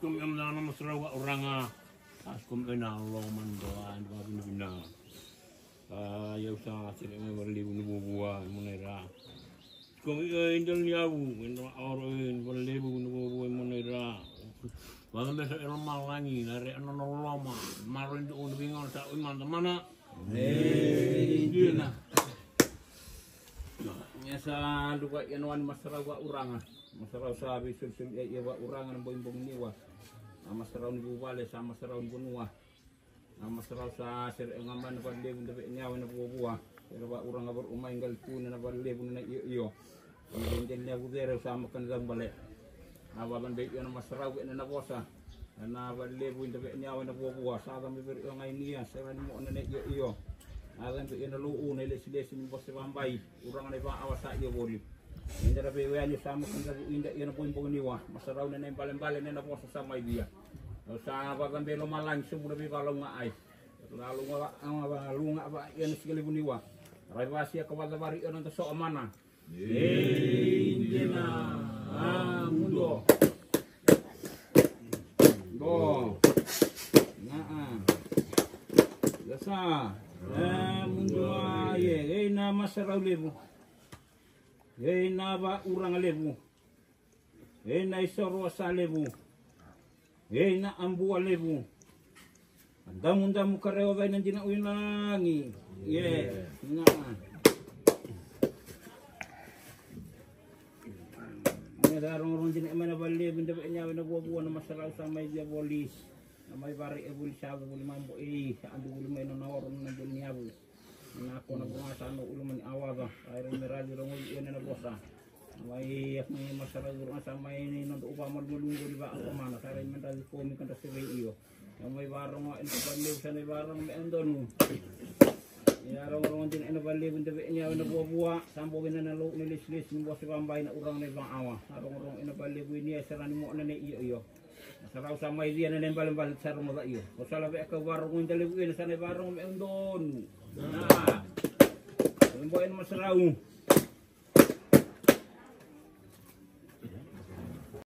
askum yang nama masalah orang askum ena Allah mandoan bina ya usah sering berlibu buah menera askum indel nyawu indel orang berlibu buah menera bahkan besok elmal lagi nari anak lama marin tu udah bingung tak iman mana dina nyasa duka yanuan masalah orang masalah sabi sul ya orang an boimbong niwa masalah ni bale sama masalah bunua masalah sa ser ngaman ba lebu de nyawa na buwa pero ba orang abor umay ngal kuna na ba lebu na iyo hindi niya budere sama kan zambale awaban be yo masalah na bosa na ba lebu de nyawa na buwa sa ga mi ber ngai niya sa mo na iyo agan be na luu na lesi ni bosa bambai orang na ba awasa iyo boli Indra bewani sama kan inda ina boimbong niwa masarau na balen-balen na posa sama dia. Sa bagan belo malang sumu na balo nga ay. Lalu nga ba yan sigili buniwa. Rai wasia kawada bari yon to so mana. Indina mundo. Go. Naa. Yasa. Mundo ye na masarau lebu. Na ba urang lebu, na isoro sa lebu, na ambu lebu. Andamu kareo ba nandiyan ulangi, na. May darong din naman na bali, binda ba niya nabubuo na masaraw sa may diabolis, na may bari ebul siya buli mambo sa ando buli may nanawaron na niya buli. Ako na bumasa no uluman awaga ay merali rong yun na bosa may masarag ro sa may ninon upa malulunggo di ba ang mana sa rin mental ko mi kan sa iyo may barong en paliw sa may barong me andon ya rong din en paliw de nya na buwa sambo na nalo ni lislis ni bosa bambay na urang na bang awa rong en paliw ni sa ran mo na ni iyo Saraw sa may diyan na nembal-bal sa rong iyo o sa labi ka barong ni daliw na sa may barong me andon nah, boy masaraw.